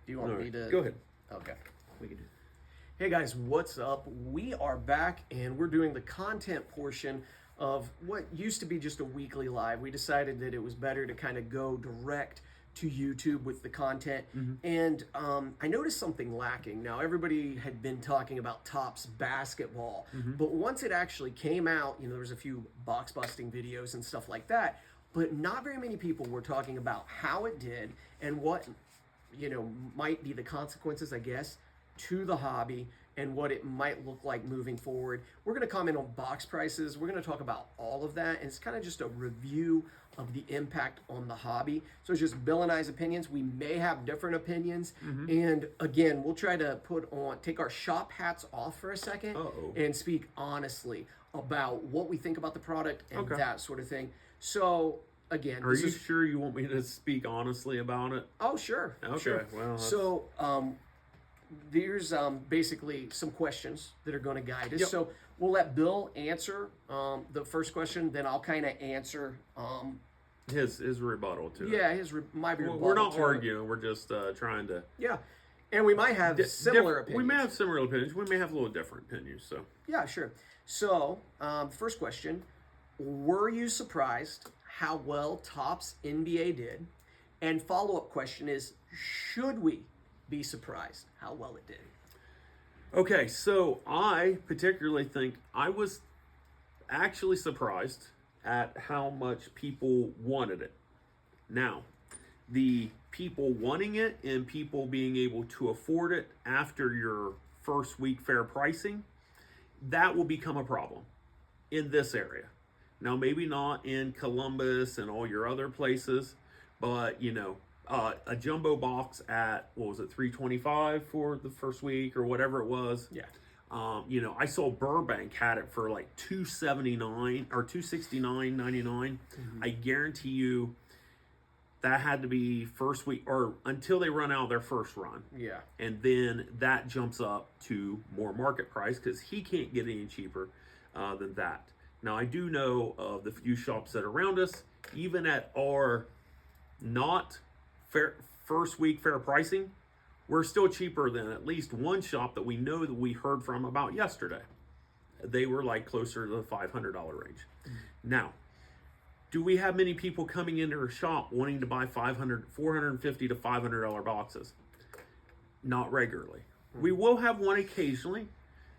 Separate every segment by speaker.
Speaker 1: Do you want me to?
Speaker 2: Go ahead.
Speaker 1: Okay, we can do. Hey guys, what's up? We are back and we're doing the content portion of what used to be just a weekly live. We decided that it was better to kind of go direct to YouTube with the content. And I noticed something lacking. Now, everybody had been talking about Topps basketball, but once it actually came out, you know, there was a few box busting videos and stuff like that, but not very many people were talking about how it did and what, you know, might be the consequences, I guess, to the hobby and what it might look like moving forward. We're going to comment on box prices. We're going to talk about all of that, and it's kind of just a review of the impact on the hobby. So it's just Bill and I's opinions. We may have different opinions, and again, we'll try to take our shop hats off for a second and speak honestly about what we think about the product and that sort of thing. So again,
Speaker 2: are you sure you want me to speak honestly about it?
Speaker 1: Oh, sure.
Speaker 2: Okay.
Speaker 1: Sure.
Speaker 2: Well,
Speaker 1: so there's basically some questions that are going to guide us. So we'll let Bill answer the first question, then I'll kind of answer
Speaker 2: his rebuttal to it.
Speaker 1: Yeah, my rebuttal.
Speaker 2: We're not arguing. We're just trying to.
Speaker 1: Yeah, and we might have similar opinions.
Speaker 2: We may have similar opinions. We may have a little different opinions. So
Speaker 1: yeah, sure. So first question: were you surprised how well Topps NBA did? And follow-up question is: should we be surprised how well it did?
Speaker 2: Okay, so I particularly think I was actually surprised at how much people wanted it. Now, the people wanting it and people being able to afford it after your first week fair pricing, that will become a problem in this area. Now, maybe not in Columbus and all your other places, but, you know, a jumbo box at, what was it, $325 for the first week or whatever it was.
Speaker 1: Yeah.
Speaker 2: You know, I saw Burbank had it for like $279 or $269.99. I guarantee you that had to be first week or until they run out of their first run.
Speaker 1: Yeah.
Speaker 2: And then that jumps up to more market price because he can't get any cheaper than that. Now, I do know of the few shops that are around us, even at our not first week fair pricing, we're still cheaper than at least one shop that we know that we heard from about yesterday. They were like closer to the $500 range. Now, do we have many people coming into our shop wanting to buy $450 to $500 boxes? Not regularly. We will have one occasionally,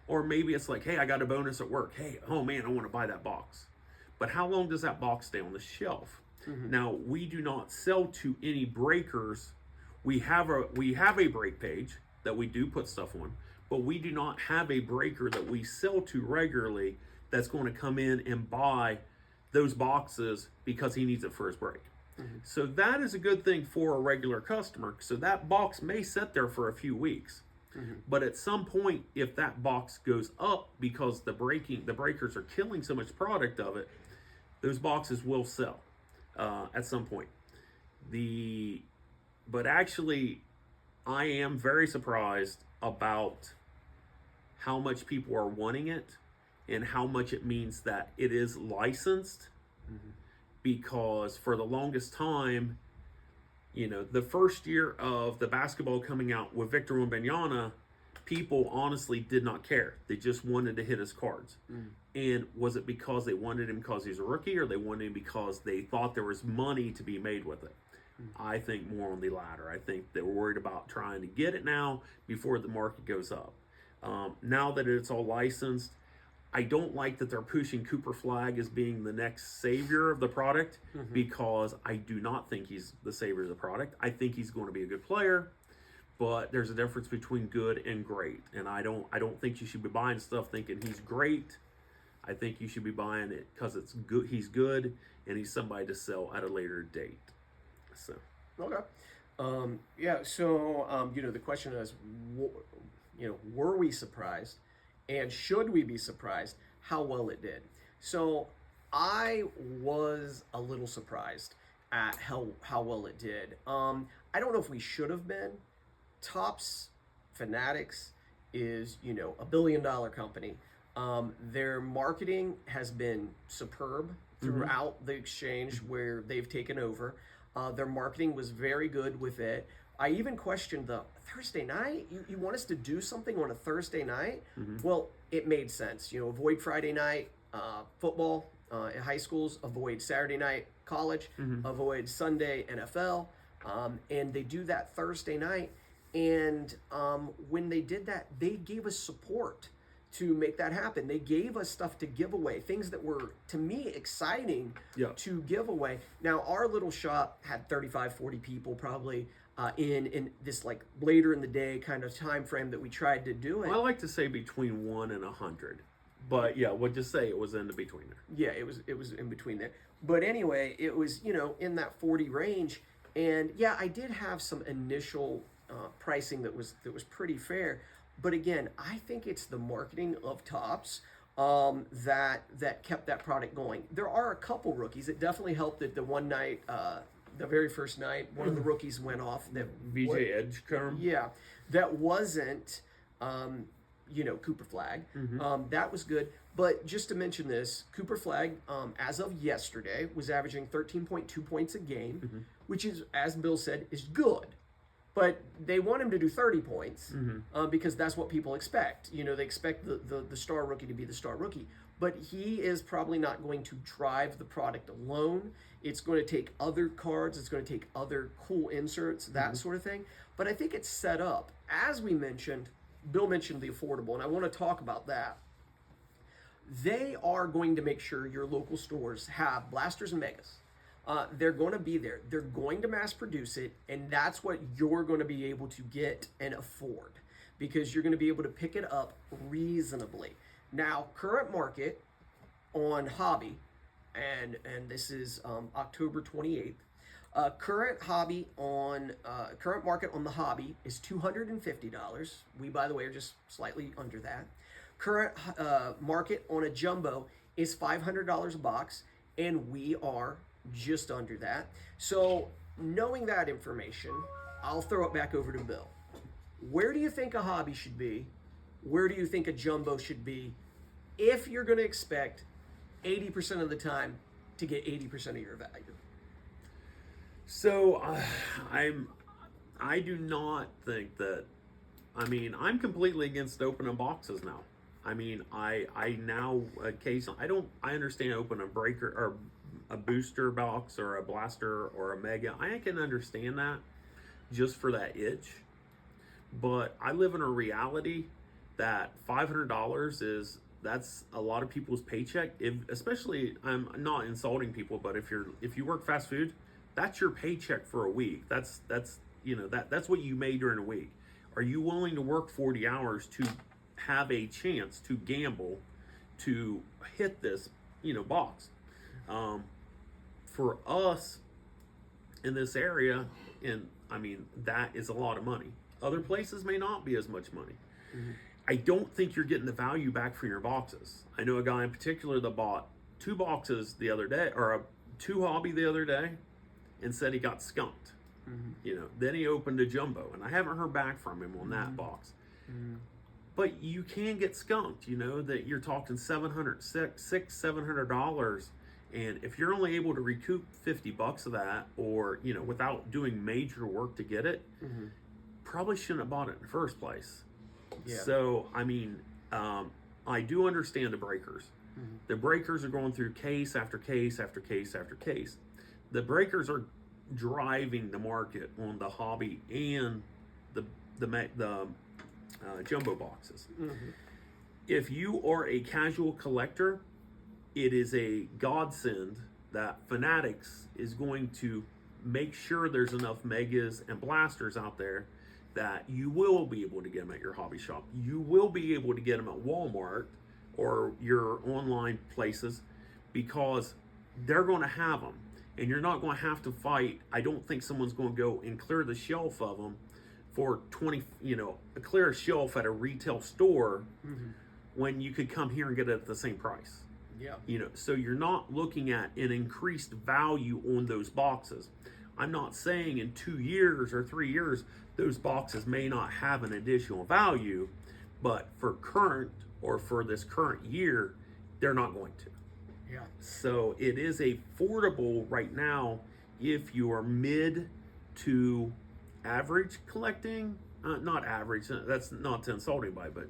Speaker 2: or maybe it's like, hey, I got a bonus at work. Hey, oh man, I want to buy that box. But how long does that box stay on the shelf? Now, we do not sell to any breakers. We have a break page that we do put stuff on, but we do not have a breaker that we sell to regularly that's going to come in and buy those boxes because he needs it for his break. So that is a good thing for a regular customer. So that box may sit there for a few weeks. But at some point, if that box goes up because the breakers are killing so much product of it, those boxes will sell at some point. But actually, I am very surprised about how much people are wanting it and how much it means that it is licensed. Because for the longest time, you know, the first year of the basketball coming out with Victor Wembanyama, people honestly did not care. They just wanted to hit his cards. And was it because they wanted him because he's a rookie, or they wanted him because they thought there was money to be made with it? I think more on the latter. I think they're worried about trying to get it now before the market goes up. Now that it's all licensed, I don't like that they're pushing Cooper Flag as being the next savior of the product, because I do not think he's the savior of the product. I think he's going to be a good player, but there's a difference between good and great. And I don't think you should be buying stuff thinking he's great. I think you should be buying it because it's good. He's good, and he's somebody to sell at a later date. So
Speaker 1: okay, yeah. So you know, the question is, you know, were we surprised, and should we be surprised how well it did? So I was a little surprised at how well it did. I don't know if we should have been. Topps Fanatics is, you know, $1 billion company. Their marketing has been superb throughout the exchange where they've taken over. Their marketing was very good with it. I even questioned the Thursday night. You want us to do something on a Thursday night? Well, it made sense. Avoid Friday night football in high schools, avoid Saturday night college, avoid Sunday NFL, and they do that Thursday night. And when they did that, they gave us support to make that happen. They gave us stuff to give away, things that were, to me, exciting to give away. Now, our little shop had 35, 40 people probably in this like later in the day kind of time frame that we tried to do it.
Speaker 2: Well, I like to say between 1 and 100. But yeah, we'll just say it was in the between there.
Speaker 1: Yeah, it was in between there. But anyway, it was, in that 40 range. And yeah, I did have some initial pricing that was pretty fair. But again, I think it's the marketing of Topps that kept that product going. There are a couple rookies. It definitely helped that the one night, the very first night, one of the rookies went off. That
Speaker 2: VJ Edgecombe.
Speaker 1: Yeah, that wasn't, Cooper Flag. That was good. But just to mention this, Cooper Flag, as of yesterday, was averaging 13.2 points a game, which is, as Bill said, is good. But they want him to do 30 points because that's what people expect. They expect the star rookie to be the star rookie. But he is probably not going to drive the product alone. It's going to take other cards. It's going to take other cool inserts, that sort of thing. But I think it's set up. As we mentioned, Bill mentioned the affordable, and I want to talk about that. They are going to make sure your local stores have blasters and megas. They're going to be there. They're going to mass produce it, and that's what you're going to be able to get and afford because you're going to be able to pick it up reasonably. Now, current market on hobby, and this is October 28th. Current market on the hobby is $250. We, by the way, are just slightly under that. Current market on a jumbo is $500 a box, and we are just under that. So knowing that information, I'll throw it back over to Bill. Where do you think a hobby should be? Where do you think a jumbo should be if you're going to expect 80% of the time to get 80% of your value?
Speaker 2: So I do not think that, I'm completely against opening boxes now. I now occasionally, I understand open a breaker or a booster box or a blaster or a mega. I can understand that just for that itch. But I live in a reality that $500 that's a lot of people's paycheck. Especially, I'm not insulting people, but if you work fast food, that's your paycheck for a week. That's what you made during a week. Are you willing to work 40 hours to have a chance to gamble to hit this, box? For us in this area, that is a lot of money. Other places may not be as much money. I don't think you're getting the value back for your boxes. I know a guy in particular that bought 2 boxes the other day, or a 2 hobby the other day, and said he got skunked. Then he opened a jumbo, and I haven't heard back from him on that box. But you can get skunked, that you're talking $700, and if you're only able to recoup $50 of that, or without doing major work to get it, probably shouldn't have bought it in the first place. Yeah. So I do understand the breakers. The breakers are going through case after case after case after case. The breakers are driving the market on the hobby and the jumbo boxes. If you are a casual collector, it is a godsend that Fanatics is going to make sure there's enough megas and blasters out there that you will be able to get them at your hobby shop. You will be able to get them at Walmart or your online places because they're going to have them. And you're not going to have to fight. I don't think someone's going to go and clear the shelf of them for clear a shelf at a retail store when you could come here and get it at the same price.
Speaker 1: Yeah.
Speaker 2: So you're not looking at an increased value on those boxes. I'm not saying in 2 years or 3 years, those boxes may not have an additional value, but for this current year, they're not going to.
Speaker 1: Yeah.
Speaker 2: So it is affordable right now if you are mid to average collecting, not average, that's not to insult anybody, but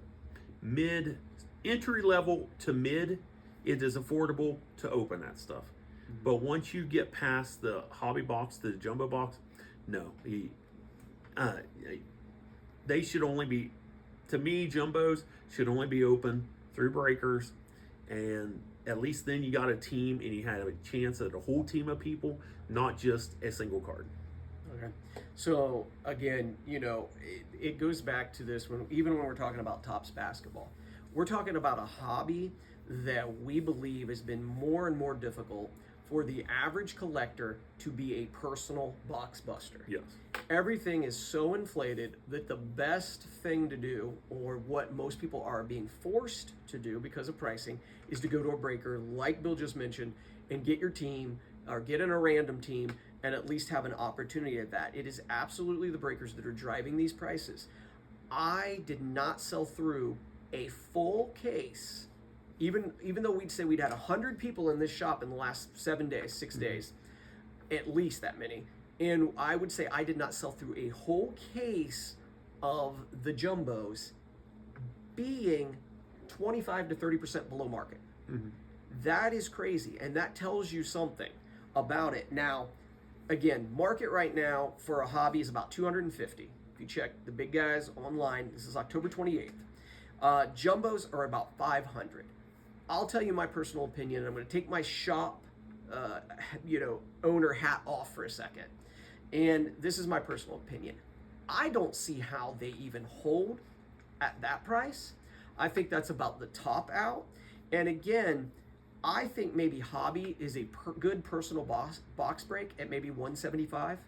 Speaker 2: mid, entry level to mid, it is affordable to open that stuff. But once you get past the hobby box to the jumbo box, no, they should only be, to me, jumbos should only be open through breakers, and at least then you got a team and you had a chance at a whole team of people, not just a single card.
Speaker 1: Okay. So again, it goes back to this even when we're talking about Topps basketball, we're talking about a hobby that we believe has been more and more difficult for the average collector to be a personal box buster.
Speaker 2: Yes.
Speaker 1: Everything is so inflated that the best thing to do, or what most people are being forced to do because of pricing, is to go to a breaker like Bill just mentioned and get your team or get in a random team and at least have an opportunity at that. It is absolutely the breakers that are driving these prices. I did not sell through a full case, even though we'd say we'd had 100 people in this shop in the last 7 days, 6 days, at least that many. And I would say I did not sell through a whole case of the jumbos, being 25 to 30% below market. That is crazy, and that tells you something about it. Now, again, market right now for a hobby is about 250. If you check the big guys online, this is October 28th. Jumbos are about 500. I'll tell you my personal opinion, and I'm going to take my shop, owner hat off for a second. And this is my personal opinion. I don't see how they even hold at that price. I think that's about the top out. And again, I think maybe hobby is a good personal box break at maybe 175.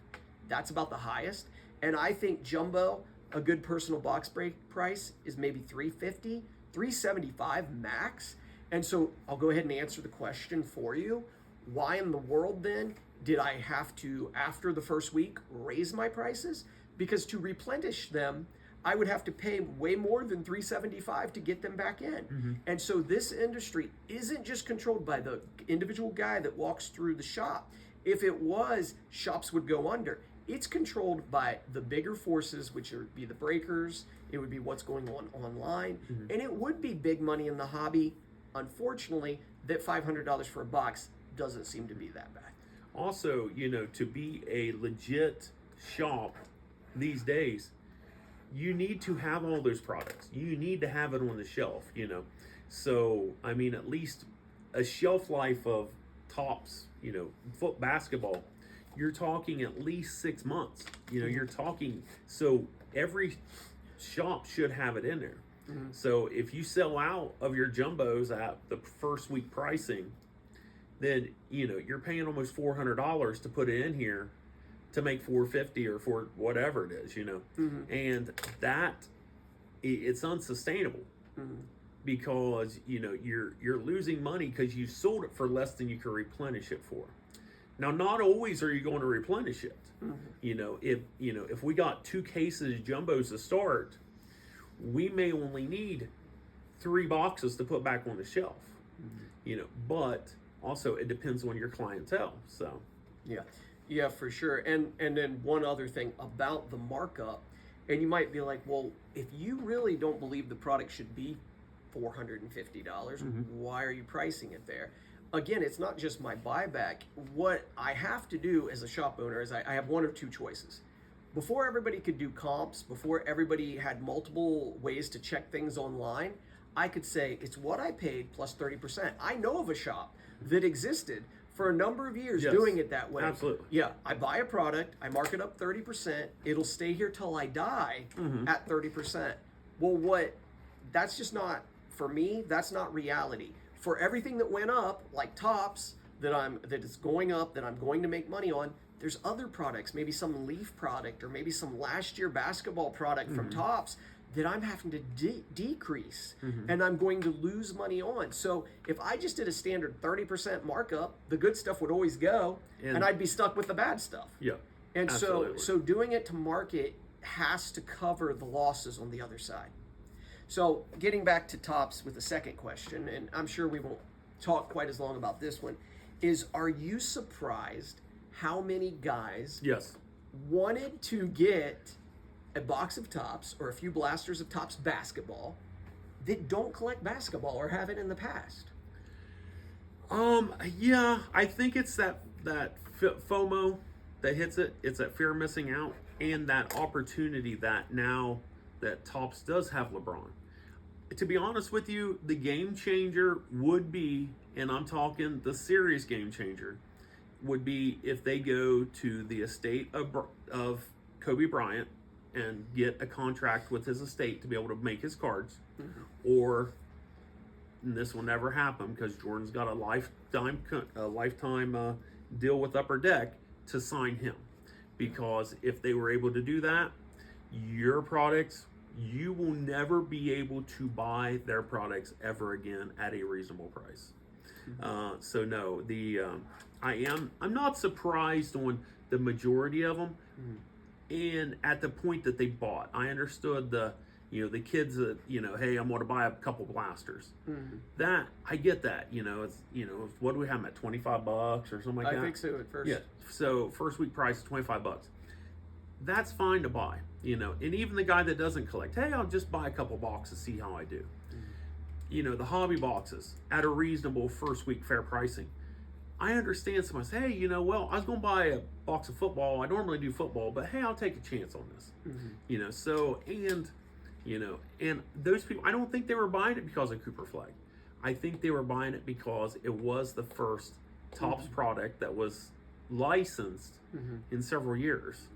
Speaker 1: That's about the highest. And I think jumbo, a good personal box break price is maybe 350, 375 max. And so I'll go ahead and answer the question for you. Why in the world then did I have to, after the first week, raise my prices? Because to replenish them, I would have to pay way more than $375 to get them back in. And so this industry isn't just controlled by the individual guy that walks through the shop. If it was, shops would go under. It's controlled by the bigger forces, which would be the breakers. It would be what's going on online. And it would be big money in the hobby. Unfortunately, that $500 for a box doesn't seem to be that bad.
Speaker 2: Also, to be a legit shop these days, you need to have all those products. You need to have it on the shelf, So, I mean, at least a shelf life of Topps, foot basketball, you're talking at least 6 months. You're talking, so every shop should have it in there. So if you sell out of your jumbos at the first week pricing, then, you're paying almost $400 to put it in here to make $450 or for whatever it is, and that it's unsustainable because you're losing money because you sold it for less than you can replenish it for. Now, not always are you going to replenish it. If we got 2 cases of jumbos to start, we may only need 3 boxes to put back on the shelf. But also it depends on your clientele. So
Speaker 1: yeah, for sure. And then one other thing about the markup, and you might be like, well, if you really don't believe the product should be $450, why are you pricing it there? Again, it's not just my buyback. What I have to do as a shop owner is I have one of 2 choices. Before everybody could do comps, before everybody had multiple ways to check things online, I could say it's what I paid plus 30%. I know of a shop that existed for a number of years doing it that way.
Speaker 2: Absolutely.
Speaker 1: Yeah, I buy a product, I mark it up 30%, it'll stay here till I die at 30%. Well, that's just not, for me, that's not reality. For everything that went up, like Topps, that is going up, that I'm going to make money on, there's other products, maybe some Leaf product or maybe some last year basketball product from Topps that I'm having to decrease and I'm going to lose money on. So if I just did a standard 30% markup, the good stuff would always go and I'd be stuck with the bad stuff.
Speaker 2: Yeah.
Speaker 1: And
Speaker 2: absolutely.
Speaker 1: so doing it to market has to cover the losses on the other side. So getting back to Topps with the second question, and I'm sure we won't talk quite as long about this one, is are you surprised how many guys wanted to get a box of Topps or a few blasters of Topps basketball that don't collect basketball or haven't in the past?
Speaker 2: Yeah, I think it's that FOMO that hits it. It's that fear of missing out and that opportunity that now that Topps does have LeBron. To be honest with you, the game changer would be, and I'm talking the serious game changer, would be if they go to the estate of Kobe Bryant and get a contract with his estate to be able to make his cards, or, and this will never happen because Jordan's got a lifetime deal with Upper Deck to sign him. Because if they were able to do that, your products, you will never be able to buy their products ever again at a reasonable price. So no, I'm not surprised on the majority of them, and at the point that they bought, I understood the kids that hey, I'm going to buy a couple blasters. That I get that it's what do we have them at $25 or something like that?
Speaker 1: I think so at first.
Speaker 2: Yeah. So first week price is $25. That's fine to buy, and even the guy that doesn't collect, hey, I'll just buy a couple boxes, see how I do. The hobby boxes at a reasonable first week fair pricing. I understand someone say, hey, well, I was going to buy a box of football. I normally do football, but hey, I'll take a chance on this. So, and those people, I don't think they were buying it because of Cooper Flag. I think they were buying it because it was the first Topps product that was licensed in several years.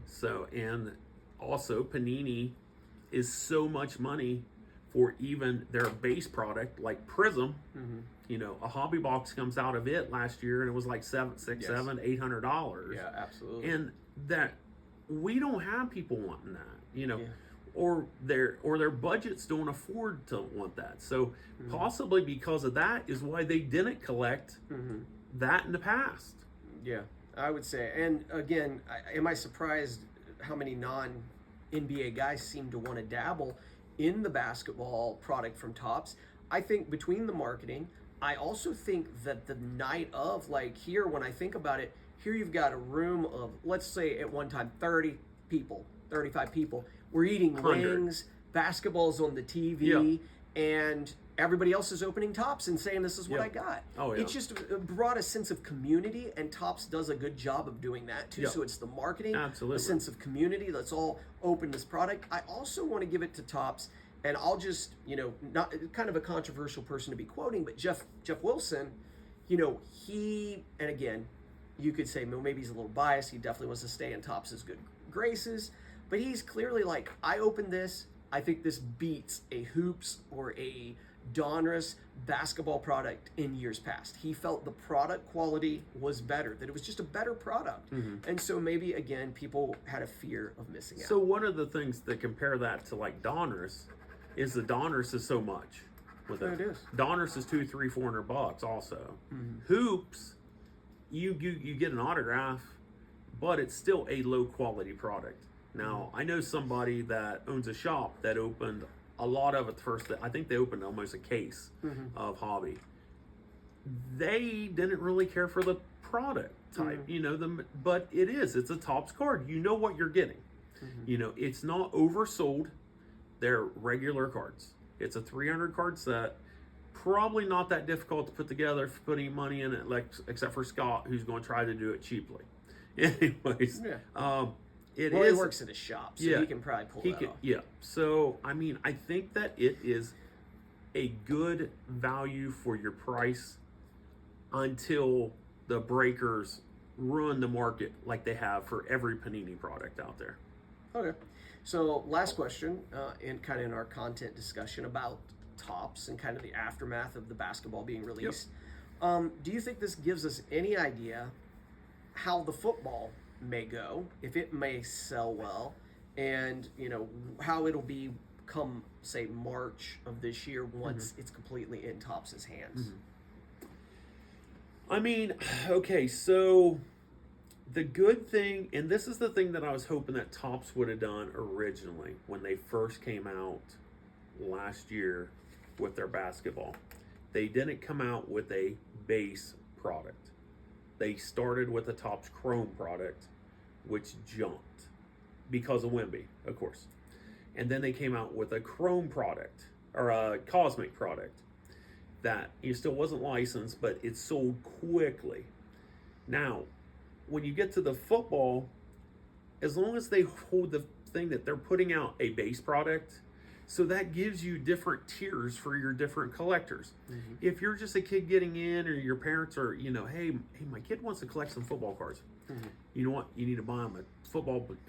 Speaker 2: So, and also Panini is so much money for even their base product like Prism. A hobby box comes out of it last year and it was like $800.
Speaker 1: Yeah, absolutely.
Speaker 2: And that we don't have people wanting that, or their budgets don't afford to want that. So possibly because of that is why they didn't collect that in the past.
Speaker 1: Yeah, I would say. And again, am I surprised how many non-NBA guys seem to want to dabble in the basketball product from Topps? I think between the marketing, I also think that the night of, like here, when I think about it, here you've got a room of, let's say at one time, 30 people, 35 people. We're eating
Speaker 2: 100.
Speaker 1: wings, basketball's on the TV, and everybody else is opening Topps and saying, this is what I got.
Speaker 2: Oh, yeah.
Speaker 1: It's just brought a sense of community, and Topps does a good job of doing that too. So it's the marketing,
Speaker 2: Absolutely.
Speaker 1: a sense of community. Let's all open this product. I also want to give it to Topps, and I'll just, not kind of a controversial person to be quoting, but Jeff Wilson, he, and again, you could say, well, maybe he's a little biased. He definitely wants to stay in Topps' good graces, but he's clearly like, I opened this. I think this beats a Hoops or a Donruss basketball product in years past. He felt the product quality was better, that it was just a better product. And so maybe, again, people had a fear of missing out.
Speaker 2: So one of the things that compare that to like Donruss is the Donruss is so much. With
Speaker 1: it is.
Speaker 2: Donruss is $200-$400 also. Hoops, you get an autograph, but it's still a low quality product. Now, I know somebody that owns a shop that opened a lot of it first. I think they opened almost a case of hobby. They didn't really care for the product type, but it's a Topps card. You know what you're getting. It's not oversold. They're regular cards. It's a 300 card set. Probably not that difficult to put together for putting money in it, except for Scott, who's going to try to do it cheaply. Anyways,
Speaker 1: he works at a shop, so he can probably pull that off.
Speaker 2: Yeah. So, I think that it is a good value for your price until the breakers ruin the market like they have for every Panini product out there.
Speaker 1: Okay. So, last question, in our content discussion about Topps and kind of the aftermath of the basketball being released. Do you think this gives us any idea how the football may go, if it may sell well, and how it'll be come, say, March of this year once it's completely in Topps' hands?
Speaker 2: Okay, so the good thing, and this is the thing that I was hoping that Topps would have done originally when they first came out last year with their basketball. They didn't come out with a base product. They started with a Topps Chrome product, which jumped because of Wemby, of course. And then they came out with a Chrome product, or a Cosmic product, that it still wasn't licensed, but it sold quickly. Now, when you get to the football, as long as they hold the thing that they're putting out a base product, so that gives you different tiers for your different collectors.
Speaker 1: Mm-hmm.
Speaker 2: If you're just a kid getting in, or your parents are, hey, my kid wants to collect some football cards.
Speaker 1: Mm-hmm.
Speaker 2: You know what? You need to buy them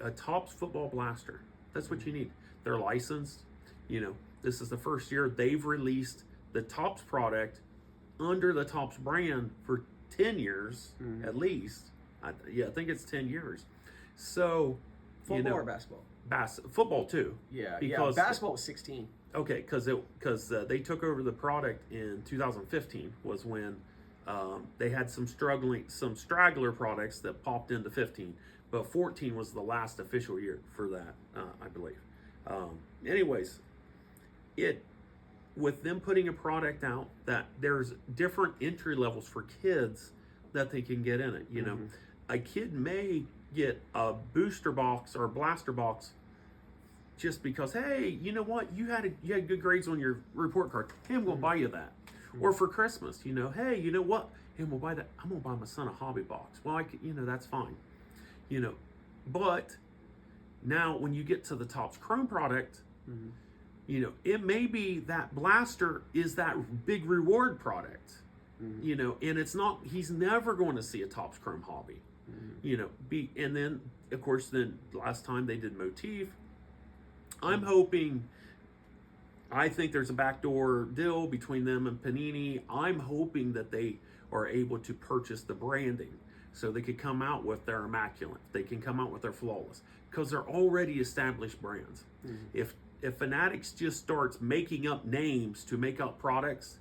Speaker 2: a Topps football blaster. That's what you need. They're licensed. This is the first year they've released the Topps product under the Topps brand for 10 years at least. I think it's 10 years. So,
Speaker 1: football or basketball?
Speaker 2: Football too.
Speaker 1: Yeah,
Speaker 2: because
Speaker 1: basketball was 16.
Speaker 2: Okay, because they took over the product in 2015 was when they had some straggler products that popped into 15, but 14 was the last official year for that, I believe. Anyways, with them putting a product out that there's different entry levels for kids that they can get in it. A kid may get a booster box or a blaster box just because, hey, you know what, you had good grades on your report card. Hey, I'm gonna buy you that. Or for Christmas, hey, you know what? Hey, I'm gonna buy that. I'm gonna buy my son a hobby box. Well, that's fine. But now when you get to the Topps Chrome product, it may be that blaster is that big reward product. And it's not. He's never going to see a Topps Chrome hobby. And then of course, last time they did Motif. I'm hoping. I think there's a backdoor deal between them and Panini. I'm hoping that they are able to purchase the branding so they could come out with their Immaculate. They can come out with their Flawless because they're already established brands. If Fanatics just starts making up names to make up products,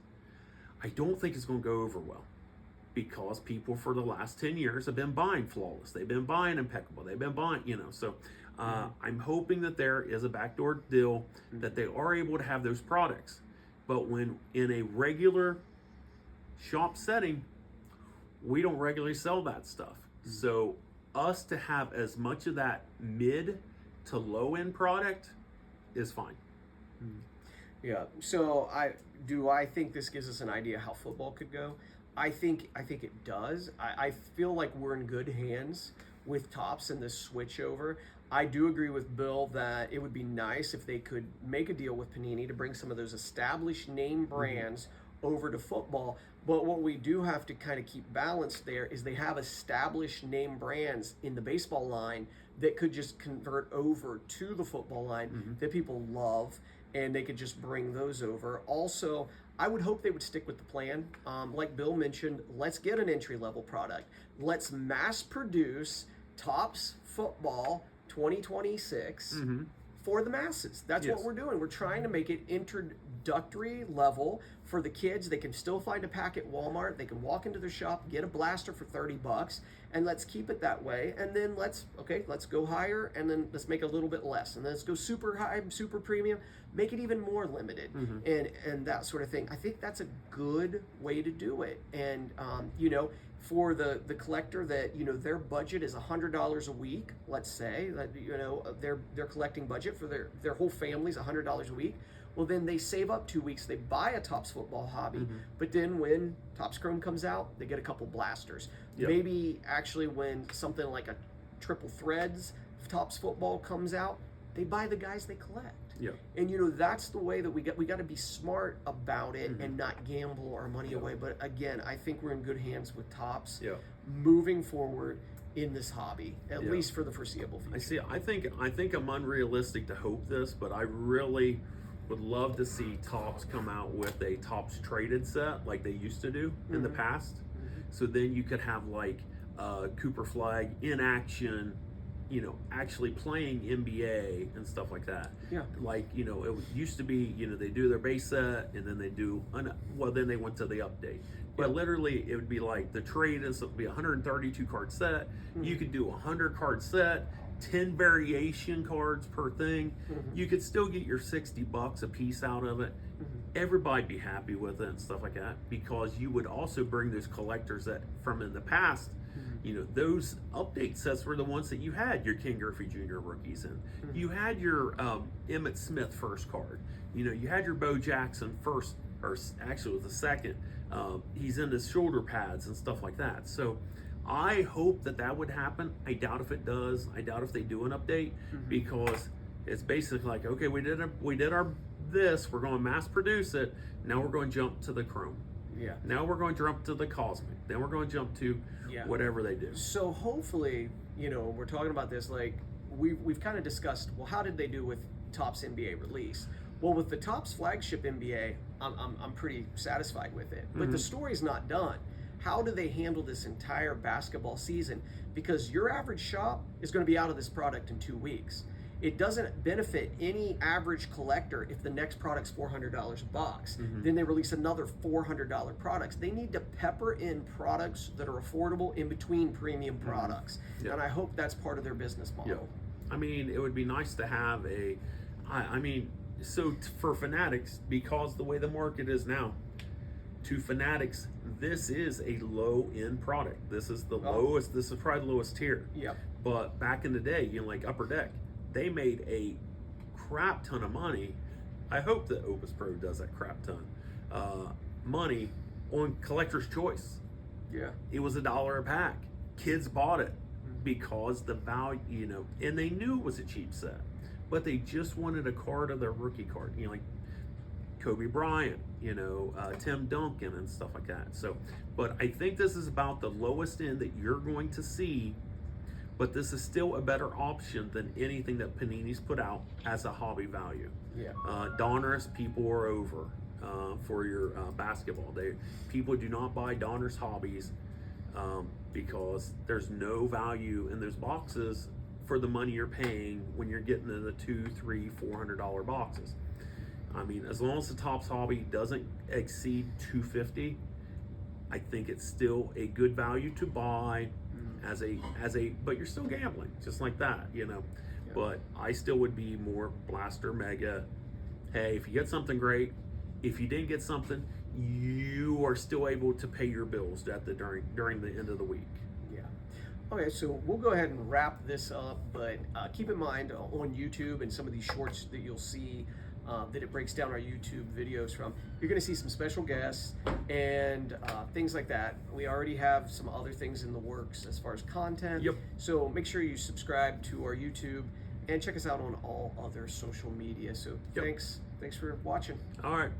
Speaker 2: I don't think it's going to go over well, because people for the last 10 years have been buying Flawless. They've been buying Impeccable. They've been buying, so I'm hoping that there is a backdoor deal that they are able to have those products. But when in a regular shop setting, we don't regularly sell that stuff. So us to have as much of that mid to low end product is fine.
Speaker 1: Yeah. So I think this gives us an idea how football could go. I think it does. I feel like we're in good hands with Topps and this switch over. I do agree with Bill that it would be nice if they could make a deal with Panini to bring some of those established name brands over to football. But what we do have to kind of keep balanced there is they have established name brands in the baseball line that could just convert over to the football line that people love, and they could just bring those over. Also, I would hope they would stick with the plan. Like Bill mentioned, let's get an entry-level product. Let's mass produce Topps Football 2026 for the masses. That's what we're doing. We're trying to make it introductory level for the kids. They can still find a pack at Walmart. They can walk into their shop, get a blaster for $30, and let's keep it that way. And then let's go higher, and then let's make a little bit less, and then let's go super high, super premium, make it even more limited, and that sort of thing. I think that's a good way to do it. And for the collector that their budget is $100 a week, let's say that their collecting budget for their whole family's $100 a week. Well, then they save up 2 weeks. They buy a Topps football hobby, but then when Topps Chrome comes out, they get a couple blasters. Maybe actually when something like a Triple Threads Topps football comes out, they buy the guys they collect. And that's the way that we got to be smart about it and not gamble our money away. But again, I think we're in good hands with Topps moving forward in this hobby, at least for the foreseeable future.
Speaker 2: I think I'm unrealistic to hope this, but I really would love to see Topps come out with a Topps traded set like they used to do in the past. So then you could have like Cooper Flag in action, actually playing NBA and stuff like that. Like, it used to be, they do their base set and then they do, then they went to the update. But literally it would be like the trade is, it would be a 132 card set. You could do a 100 card set, 10 variation cards per thing. You could still get your $60 a piece out of it. Everybody'd be happy with it and stuff like that, because you would also bring those collectors that from in the past those update sets were the ones that you had your Ken Griffey Jr. rookies in. You had your Emmitt Smith first card. You had your Bo Jackson first, or actually it was the second. He's in his shoulder pads and stuff like that. So I hope that would happen. I doubt if it does. I doubt if they do an update, because it's basically like, okay, we did our this. We're going to mass produce it. Now we're going to jump to the Chrome.
Speaker 1: Yeah.
Speaker 2: Now we're going to jump to the Cosmic. Then we're going to jump to whatever they do.
Speaker 1: So hopefully, we're talking about this, like we've kind of discussed, well, how did they do with Topps NBA release? Well, with the Topps flagship NBA, I'm pretty satisfied with it. But the story's not done. How do they handle this entire basketball season? Because your average shop is going to be out of this product in 2 weeks. It doesn't benefit any average collector if the next product's $400 a box. Then they release another $400 products. They need to pepper in products that are affordable in between premium products. And I hope that's part of their business model.
Speaker 2: I mean, it would be nice to have for Fanatics, because the way the market is now, to Fanatics, this is a low-end product. This is the lowest, this is probably the lowest tier. But back in the day, like Upper Deck, they made a crap ton of money. I hope that Opus Pro does that crap ton money on Collector's Choice. It was $1 a pack. Kids bought it because the value, and they knew it was a cheap set, but they just wanted a card of their rookie card, like Kobe Bryant, Tim Duncan and stuff like that. So, but I think this is about the lowest end that you're going to see. But this is still a better option than anything that Panini's put out as a hobby value. Donruss, people are over for your basketball. People do not buy Donruss hobbies because there's no value in those boxes for the money you're paying when you're getting in the $200, $300, $400 boxes. I mean, as long as the Topps hobby doesn't exceed $250, I think it's still a good value to buy. But you're still gambling, just like that, But I still would be more Blaster Mega. Hey, if you get something great, if you didn't get something, you are still able to pay your bills during the end of the week.
Speaker 1: Okay, so we'll go ahead and wrap this up, but keep in mind on YouTube and some of these shorts that you'll see that it breaks down our YouTube videos from, you're going to see some special guests and things like that. We already have some other things in the works as far as content. So make sure you subscribe to our YouTube and check us out on all other social media. So thanks for watching.
Speaker 2: All right.